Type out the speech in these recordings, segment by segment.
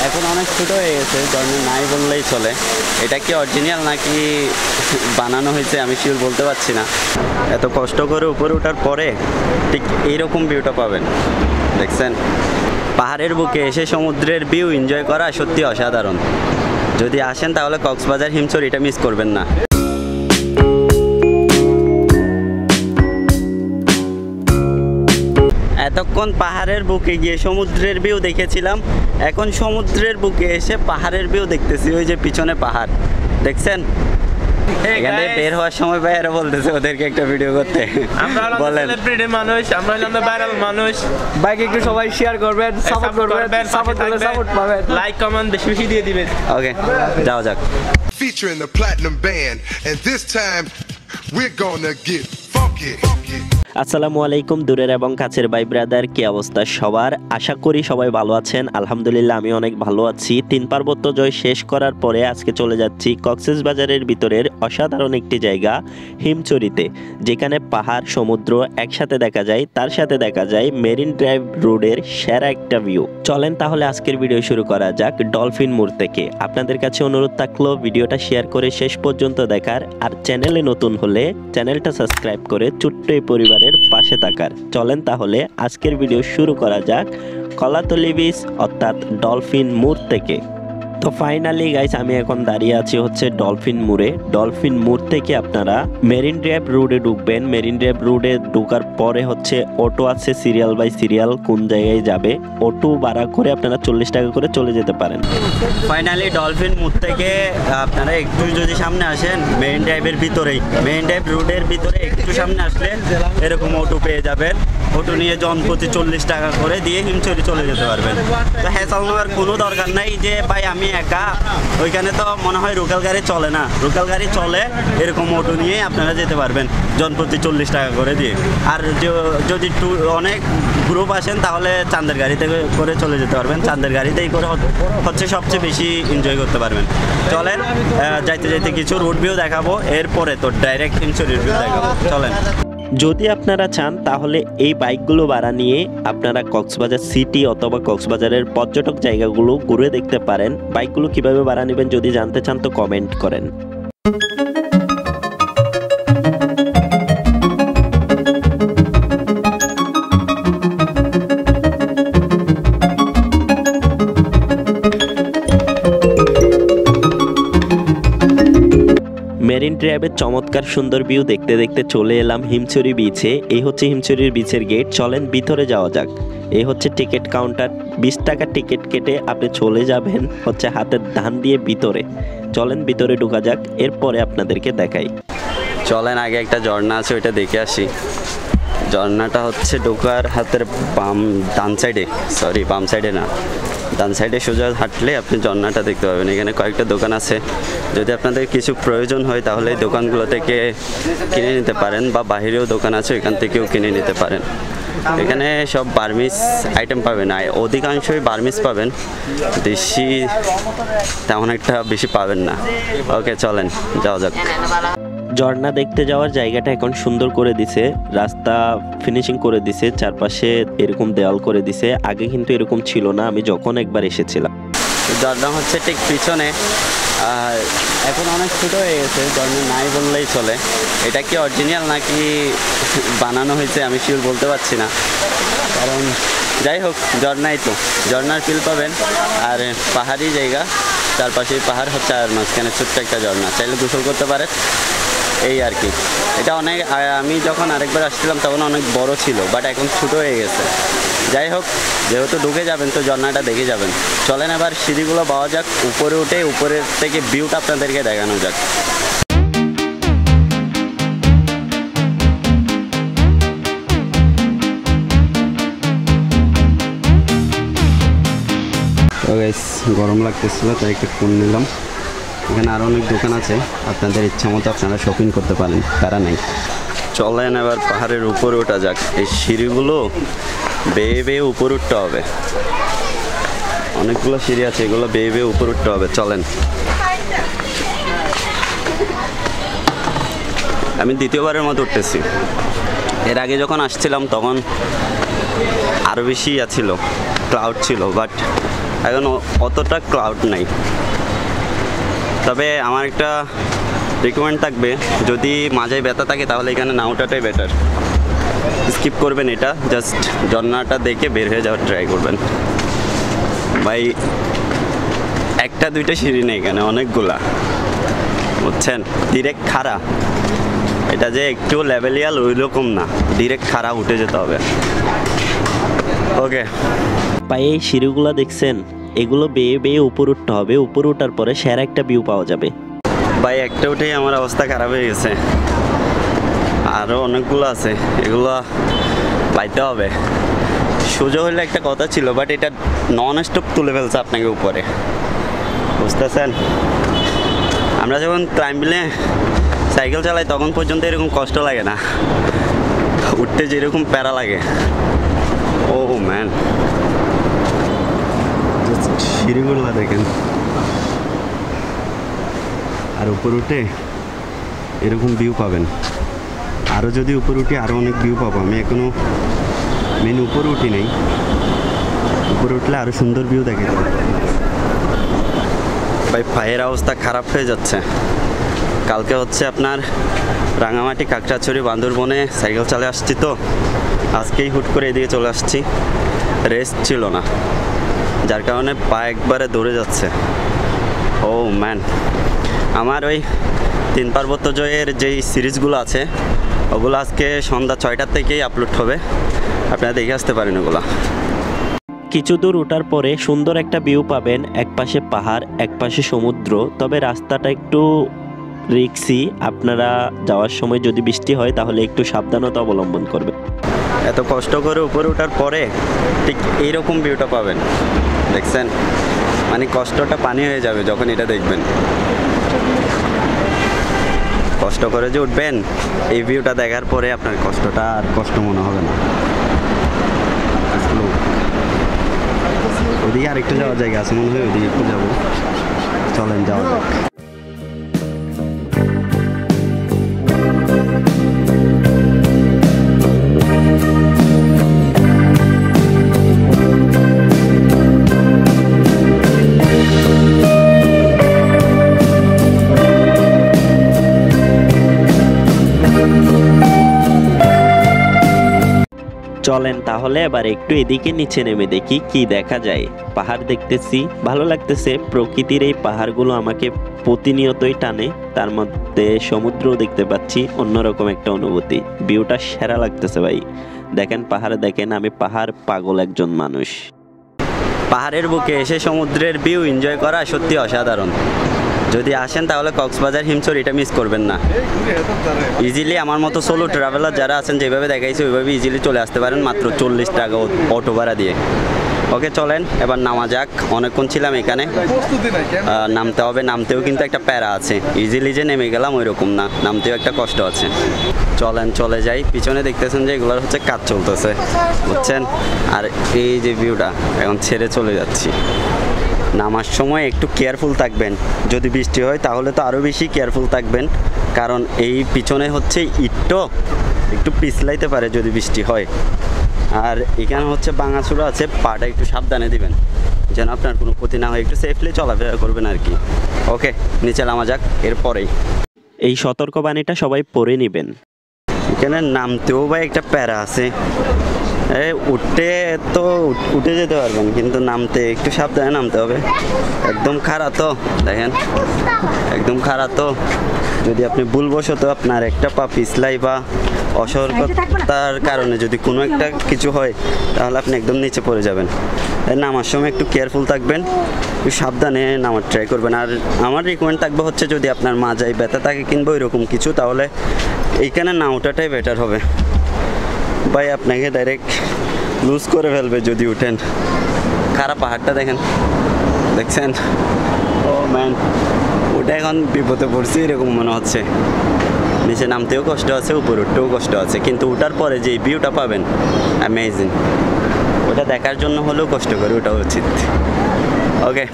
এখন অনেক ছোট হয়ে গেছে, ঝর্ণা নাই বললেই চলে। এটা কি অরিজিনাল নাকি বানানো হয়েছে আমি শিওর বলতে পারছি না। এত কষ্ট করে উপরে ওঠার পরে ঠিক এইরকম ভিউটা পাবেন, দেখছেন? পাহাড়ের বুকে এসে সমুদ্রের ভিউ এনজয় করা সত্যি অসাধারণ। যদি আসেন তাহলে কক্সবাজার হিমছড়ি এটা মিস করবেন না। এতক্ষণ পাহাড়ের বুকে গিয়ে সমুদ্রের ভিউ দেখেছিলাম, এখন সমুদ্রের বুকে এসে পাহাড়ের ভিউ দেখতেছি। ওই যে পিছনে পাহাড় দেখছেন, এখানে বের হওয়ার সময় ভাইয়ারা বলতেছে ওদেরকে একটা ভিডিও করতে। বলেন সেলিব্রিটি মানুষ, আমরা হলাম ভাইরাল মানুষ। বাইক একটু সবাই শেয়ার করবেন, সাপোর্ট করবেন, সাপোর্ট করলে সাপোর্ট পাবেন, লাইক কমেন্ট বেশি বেশি দিয়ে দিবেন। ওকে, যাও যাক। Featuring the Platinum Band, and this time we're gonna get funky. আসসালামু আলাইকুম দূরের এবং কাছের ভাই ব্রাদার, কি অবস্থা সবার? আশা করি সবাই ভালো আছেন। আলহামদুলিল্লাহ আমি অনেক ভালো আছি। 3 পার্বত্য জয় শেষ করার পরে আজকে চলে যাচ্ছি কক্সবাজারের ভিতরের অসাধারণ একটি জায়গা হিমছড়িতে, যেখানে পাহাড় সমুদ্র একসাথে দেখা যায়, তার সাথে দেখা যায় মেরিন ড্রাইভ রোডের সেরা একটা ভিউ। চলেন তাহলে আজকের ভিডিও শুরু করা যাক ডলফিন মোড় থেকে। আপনাদের কাছে অনুরোধ থাকলো ভিডিওটা শেয়ার করে শেষ পর্যন্ত দেখার, আর চ্যানেলে নতুন হলে চ্যানেলটা সাবস্ক্রাইব করে ছোট্ট এই পরিবারের পাশে থাকার। চলেন তাহলে আজকের ভিডিও শুরু করা যাক কলাতলি বিচ অর্থাৎ ডলফিন মোড় থেকে। তো ফাইনালি গাইস আমি এখন দাঁড়িয়ে আছি হচ্ছে ডলফিন মোড়ে। ডলফিন মোড় থেকে আপনারা মেরিন ড্রাইভ রোডে ঢুকবেন। মেরিন ড্রাইভ রোডে ঢোকার পরে হচ্ছে অটো আছে সিরিয়াল বাই সিরিয়াল কোন জায়গায় যাবে, অটো ভাড়া করে আপনারা 40 টাকা করে চলে যেতে পারেন। ফাইনালি ডলফিন মোড় থেকে আপনারা একটু যদি সামনে আসেন, মেরিন ড্রাইভের ভিতরেই, মেরিন ড্রাইভ রোডের ভিতরে একটু সামনে আসলে এরকম অটো পেয়ে যাবেন। অটো নিয়ে জনপ্রতি 40 টাকা করে দিয়ে হিমছড়ি চলে যেতে পারবেন। তো হ্যাসাল নেওয়ার কোনো দরকার নাই যে ভাই আমি একা, ওইখানে তো মনে হয় লোকাল গাড়ি চলে না। লোকাল গাড়ি চলে, এরকম অটো নিয়ে আপনারা যেতে পারবেন জনপ্রতি 40 টাকা করে দিয়ে। আর যদি অনেক গ্রুপ আসেন তাহলে চাঁদের গাড়িতে করে চলে যেতে পারবেন। চাঁদের গাড়িতেই করে হচ্ছে সবচেয়ে বেশি এনজয় করতে পারবেন। চলেন যাইতে যাইতে কিছু রোড ভিউ দেখাবো, এরপরে তো ডাইরেক্ট হিমছড়ির ভিউ দেখাবো। চলেন। যদি আপনারা চান তাহলে এই বাইকগুলো ভাড়া নিয়ে আপনারা কক্সবাজার সিটি অথবা কক্সবাজারের পর্যটক জায়গাগুলো ঘুরে দেখতে পারেন। বাইকগুলো কিভাবে ভাড়া নেবেন যদি জানতে চান তো কমেন্ট করেন। মেরিন ড্রাইভের চমৎকার সুন্দর ভিউ দেখতে দেখতে চলে এলাম হিমছড়ি বিচে। এই হচ্ছে হিমছড়ির বিচের গেট। চলেন ভিতরে যাওয়া যাক। এই হচ্ছে টিকিট কাউন্টার। 20 টাকা টিকিট কেটে আপনি চলে যাবেন হচ্ছে হাতের ডান দিয়ে ভিতরে। চলেন ভিতরে ঢোকা যাক, এরপরে আপনাদেরকে দেখাই। চলেন আগে একটা ঝর্ণা আছে ওইটা দেখে আসি। ঝর্ণাটা হচ্ছে ঢোকার হাতের ডান সাইডে, সরি বাম সাইডে না, ডান সাইডে সোজা হাঁটলে আপনি ঝর্ণাটা দেখতে পাবেন। এখানে কয়েকটা দোকান আছে, যদি আপনাদের কিছু প্রয়োজন হয় তাহলে এই দোকানগুলো থেকে কিনে নিতে পারেন, বা বাহিরেও দোকান আছে এখান থেকেও কিনে নিতে পারেন। এখানে সব বার্মিস আইটেম পাবেন, অধিকাংশই বার্মিস পাবেন, দেশি তেমন একটা বেশি পাবেন না। ওকে চলেন যাওয়া যাক। ঝর্ণা দেখতে যাওয়ার জায়গাটা এখন সুন্দর করে দিছে, রাস্তা ফিনিশিং করে দিছে, চারপাশে এরকম দেওয়াল করে দিছে। আগে কিন্তু এরকম ছিল না আমি যখন একবার এসেছিলাম। ঝর্ণা হচ্ছে ঠিক পিছনে, আর এখন অনেক ছোট হয়ে গেছে, ঝর্ণা নাই বললেই চলে। এটা কি অরিজিনাল নাকি বানানো হয়েছে আমি শিওর বলতে পারছি না, কারণ যাই হোক ঝর্ণাই তো, ঝর্ণার ফিল পাবেন। আর পাহাড়ি জায়গা, চারপাশে পাহাড় হচ্ছে, আর মাঝখানে ছোট্ট একটা ঝর্ণা, চাইলে গোসল করতে পারেন, এই আর কি। এটা অনেক, আমি যখন আরেকবার আসছিলাম তখন অনেক বড় ছিল, বাট এখন ছোট হয়ে গেছে। যাই হোক, যেহেতু ঢুকে যাবেন তো ঝর্ণাটা দেখে যাবেন। চলেন এবার সিঁড়িগুলো পাওয়া যাক, উপরে উঠে উপরের থেকে ভিউটা আপনাদেরকে দেখানো যাক। গরম লাগতেছিল তাই একটু ফোন নিলাম। এখানে আরও অনেক দোকান আছে, আপনাদের ইচ্ছা মতো আপনারা শপিং করতে পারেন, তারা নেই। চলেন এবার পাহাড়ের উপরে ওঠা যাক। এই সিঁড়িগুলো বেয়ে বেয়ে উপরে উঠতে হবে, অনেকগুলো সিঁড়ি আছে, এগুলো বেয়ে বেয়ে উপরে উঠতে হবে। চলেন। আমি দ্বিতীয়বারের মতো উঠতেছি। এর আগে যখন আসছিলাম তখন আরও বেশি ছিল, ক্লাউড ছিল, বাট এখন অতটা ক্লাউড নাই। তবে আমার একটা রিকমেন্ড থাকবে, যদি মাঝে ব্যথা থাকে তাহলে এখানে না ওঠাটাই বেটার। স্কিপ করবেন এটা, জাস্ট ঝর্ণাটা দেখে বের হয়ে যাওয়ার ট্রাই করবেন। ভাই একটা দুইটা সিঁড়ি নেই এখানে, অনেকগুলা, বুঝছেন? ডিরেক্ট খাড়া, এটা যে একটু লেভেলিয়াল ওই রকম না, ডিরেক্ট খাড়া উঠে যেতে হবে। ওকে ভাই এই সিঁড়িগুলো দেখছেন, এগুলো বেয়ে বেয়ে উপর উঠতে হবে। উপর উঠার পরে সেরা একটা ভিউ পাওয়া যাবে। ভাই একটা উঠেই আমার অবস্থা খারাপ হয়ে গেছে, আরও অনেকগুলো আছে, এগুলো পাইতে হবে। সোজা হলে একটা কথা ছিল, বাট এটা নন স্টপ তুলে ফেলছে আপনাকে উপরে, বুঝতেছেন? আমরা যখন ক্লাইম্বিংয়ে সাইকেল চালাই তখন পর্যন্ত এরকম কষ্ট লাগে না, উঠতে যেরকম প্যারা লাগে। ও ম্যান, সিঁড়িগুলো দেখেন, আর উপর উঠে এরকম ভিউ পাবেন। আরও যদি উপর উঠি আরও অনেক ভিউ পাবো। আমি এখনও মেন উপরে উঠি নাই, উপরে উঠলে আরও সুন্দর ভিউ দেখে। ভাই পায়ের অবস্থা খারাপ হয়ে যাচ্ছে। কালকে হচ্ছে আপনার রাঙামাটি, কাকড়াছড়ি, বান্দরবনে সাইকেল চালিয়ে আসছি, তো আজকেই হুট করে এদিকে চলে আসছি। রেস্ট ছিল না, যার কারণে পা একবারে দৌড়ে যাচ্ছে। ও ম্যান, আমার ওই 3 পার্বত্য জয়ের যেই সিরিজগুলো আছে ওগুলো আজকে সন্ধ্যা 6টার থেকেই আপলোড হবে, আপনারা দেখে আসতে পারেন ওগুলো। কিছু দূর ওঠার পরে সুন্দর একটা ভিউ পাবেন, এক পাশে পাহাড় এক পাশে সমুদ্র। তবে রাস্তাটা একটু রিস্কি, আপনারা যাওয়ার সময় যদি বৃষ্টি হয় তাহলে একটু সাবধানতা অবলম্বন করবেন। এত কষ্ট করে উপরে ওঠার পরে ঠিক এইরকম ভিউটা পাবেন, দেখছেন? মানে কষ্টটা পানি হয়ে যাবে যখন এটা দেখবেন। কষ্ট করে যে উঠবেন, এই ভিউটা দেখার পরে আপনার কষ্টটা আর কষ্ট মনে হবে না। ওদিকে আরেকটু যাওয়ার জায়গা আছে মনে হয়, ওদিকে একটু যাবো, চলেন যাওয়া যাক। চলেন তাহলে এবার একটু এদিকে নিচে নেমে দেখি কি দেখা যায়। পাহাড় দেখতেছি, ভালো লাগতেছে। প্রকৃতির এই পাহাড়গুলো আমাকে প্রতিনিয়তই টানে, তার মধ্যে সমুদ্রও দেখতে পাচ্ছি, অন্যরকম একটা অনুভূতি। ভিউটা সেরা লাগতেছে ভাই। দেখেন পাহাড়ে, দেখেন আমি পাহাড় পাগল একজন মানুষ। পাহাড়ের বুকে এসে সমুদ্রের ভিউ এনজয় করা সত্যি অসাধারণ। যদি আসেন তাহলে কক্সবাজার, হিমছড় এটা মিস করবেন না। ইজিলি আমার মতো সোলো ট্রাভেলার যারা আছেন, যেভাবে দেখাইছে ওইভাবে ইজিলি চলে আসতে পারেন মাত্র 40 টাকা অটো ভাড়া দিয়ে। ওকে চলেন এবার নামা যাক। অনেকক্ষণ ছিলাম এখানে, নামতে হবে। নামতেও কিন্তু একটা প্যারা আছে, ইজিলি যে নেমে গেলাম ওই রকম না, নামতেও একটা কষ্ট আছে। চলেন চলে যাই। পিছনে দেখতেছেন যে এগুলোর হচ্ছে কাজ চলতেছে, বুঝছেন? আর এই যে ভিউটা, এখন ছেড়ে চলে যাচ্ছি। নামার সময় একটু কেয়ারফুল থাকবেন, যদি বৃষ্টি হয় তাহলে তো আরও বেশি কেয়ারফুল থাকবেন, কারণ এই পিছনে হচ্ছে ইটটো একটু পিছলাইতে পারে যদি বৃষ্টি হয়। আর এখানে হচ্ছে ভাঙাচুরা আছে, পাটা একটু সাবধানে দিবেন যেন আপনার কোনো ক্ষতি না হয়, একটু সেফলি চলাফেরা করবেন আর কি। ওকে নিচে নামা যাক এরপরেই। এই সতর্কবাণীটা সবাই পড়ে নেবেন। এখানে নামতেও ভাই একটা প্যারা আছে। উঠতে তো উঠে যেতে পারবেন, কিন্তু নামতে একটু সাবধানে নামতে হবে। একদম খাড়া তো, দেখেন একদম খাড়া তো। যদি আপনি ভুলবশত আপনার একটা পা পিছলাই বা অসতর্কতার কারণে যদি কোনো একটা কিছু হয় তাহলে আপনি একদম নিচে পড়ে যাবেন। নামার সময় একটু কেয়ারফুল থাকবেন, একটু সাবধানে নামার ট্রাই করবেন। আর আমার রিকমেন্ড থাকবে হচ্ছে, যদি আপনার মাজায় ব্যথা থাকে কিংবা ওইরকম কিছু, তাহলে এইখানে না ওঠাটাই বেটার হবে। ভাই আপনাকে ডাইরেক্ট লুজ করে ফেলবে যদি উঠেন। খারাপ পাহাড়টা দেখেন, দেখছেন? ও ম্যান, ওটা এখন বিপদে পড়ছি এরকম মনে হচ্ছে। নিচে নামতেও কষ্ট আছে, উপরে উঠতেও কষ্ট আছে, কিন্তু উঠার পরে যে ভিউটা পাবেন অ্যামেজিং। ওটা দেখার জন্য হলেও কষ্ট করে ওঠা উচিত। ওকে,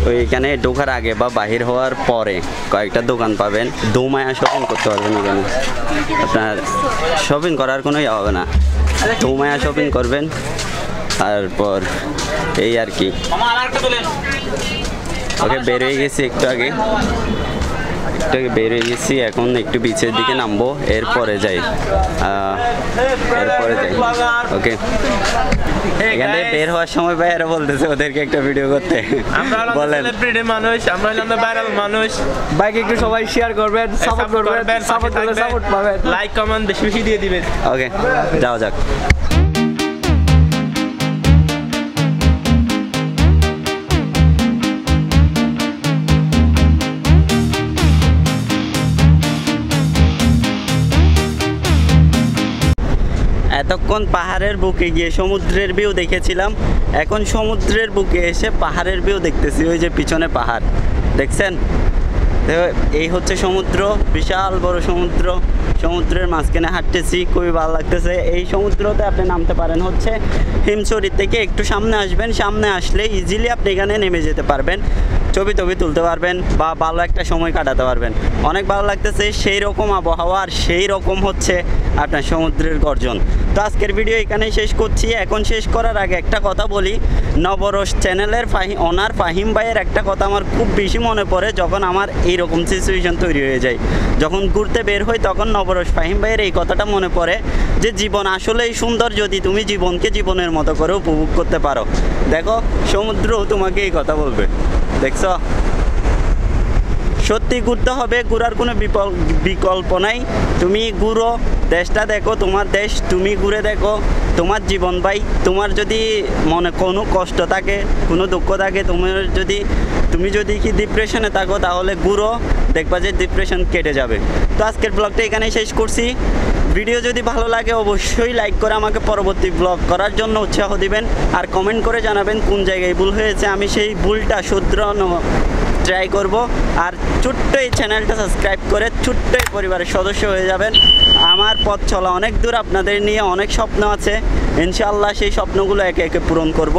ওইখানে ঢোকার আগে বা বাহির হওয়ার পরে কয়েকটা দোকান পাবেন, দোমায়া শপিং করতে পারবেন। ওখানে আপনার শপিং করার কোনো ইয়ে হবে না, দোমায়া শপিং করবেন, তারপর এই আর কি। ওকে, বের হয়ে গেছি একটু আগে বের হয়ে গেছি, এখন একটু বিচের দিকে নামবো, এরপরে যাই ওকে। এখান থেকে বের হওয়ার সময় ভাইয়ারা বলতেছে ওদেরকে একটা ভিডিও করতে, বলেন। সেলিব্রিটি মানুষ, আমরা হলাম ভাইরাল মানুষ। বাইকে একটু সবাই শেয়ার করবেন, সাপোর্ট করবেন, সাপোর্ট করলে সাপোর্ট পাবেন। লাইক কমেন্ট বেশি বেশি দিয়ে দিবেন। ওকে, যাওয়া যাক। এতক্ষণ পাহাড়ের বুকে গিয়ে সমুদ্রের ভিউ দেখেছিলাম, এখন সমুদ্রের বুকে এসে পাহাড়ের ভিউ দেখতেছি। ওই যে পিছনে পাহাড় দেখছেন, এই হচ্ছে সমুদ্র, বিশাল বড় সমুদ্র। সমুদ্রের মাঝখানে হাঁটতেছি, খুবই ভালো লাগতেছে। এই সমুদ্রতে আপনি নামতে পারেন হচ্ছে হিমছড়ি থেকে একটু সামনে আসবেন, সামনে আসলে ইজিলি আপনি এখানে নেমে যেতে পারবেন, ছবি তুলতে পারবেন বা ভালো একটা সময় কাটাতে পারবেন। অনেক ভালো লাগতেছে, সেই রকম আবহাওয়া আর সেই রকম হচ্ছে আপনার সমুদ্রের গর্জন। তো আজকের ভিডিও এখানেই শেষ করছি। এখন শেষ করার আগে একটা কথা বলি, নবরস চ্যানেলের ওনার ফাহিম ভাইয়ের একটা কথা আমার খুব বেশি মনে পড়ে যখন আমার এইরকম সিচুয়েশন তৈরি হয়ে যায়। যখন ঘুরতে বের হই তখন নবরস ফাহিম ভাইয়ের এই কথাটা মনে পড়ে যে জীবন আসলেই সুন্দর যদি তুমি জীবনকে জীবনের মতো করে উপভোগ করতে পারো। দেখো, সমুদ্রও তোমাকে এই কথা বলবে, দেখছো? সত্যি ঘুরতে হবে, ঘোরার কোনো বিকল্প নাই। তুমি ঘুরো, দেশটা দেখো, তোমার দেশ, তুমি ঘুরে দেখো তোমার জীবন ভাই। তোমার যদি মনে কোনো কষ্ট থাকে, কোনো দুঃখ থাকে, তুমি যদি কি ডিপ্রেশনে থাকো, তাহলে ঘুরো, দেখবা যে ডিপ্রেশন কেটে যাবে। তো আজকের ব্লগটা এখানেই শেষ করছি। ভিডিও যদি ভালো লাগে অবশ্যই লাইক করে আমাকে পরবর্তী ব্লগ করার জন্য উৎসাহ দিবেন, আর কমেন্ট করে জানাবেন কোন জায়গায় ভুল হয়েছে, আমি সেই ভুলটা শুধরানো ট্রাই করব। আর ছোট্ট এই চ্যানেলটা সাবস্ক্রাইব করে ছোট্ট এই পরিবারের সদস্য হয়ে যাবেন। আমার পথ চলা অনেক দূর, আপনাদের নিয়ে অনেক স্বপ্ন আছে, ইনশাআল্লাহ সেই স্বপ্নগুলো একে একে পূরণ করব।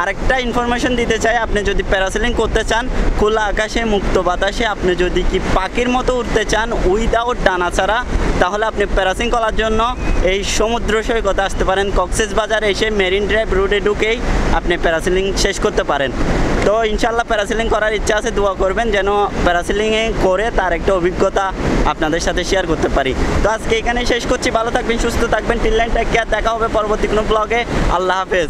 আরেকটা ইনফরমেশন দিতে চাই, আপনি যদি প্যারাসেলিং করতে চান খোলা আকাশে মুক্ত বাতাসে, আপনি যদি কি পাখির মতো উঠতে চান উইদাউট ডানা ছাড়া, তাহলে আপনি প্যারাসেলিং করার জন্য এই সমুদ্র সৈকতে আসতে পারেন। কক্সবাজার এসে মেরিন ড্রাইভ রোডে ঢুকেই আপনি প্যারাসেলিং শেষ করতে পারেন। তো ইনশাআল্লাহ প্যারাসেলিং করার ইচ্ছা আছে, দোয়া করবেন যেন প্যারাসেলিংয়ে করে তার একটা অভিজ্ঞতা আপনাদের সাথে শেয়ার করতে পারি। তো আজকে এখানেই শেষ করছি, ভালো থাকবেন, সুস্থ থাকবেন, টিল লাইন টেক কেয়ার, দেখা হবে পরবর্তী কোনো ব্লগে। আল্লাহ হাফেজ।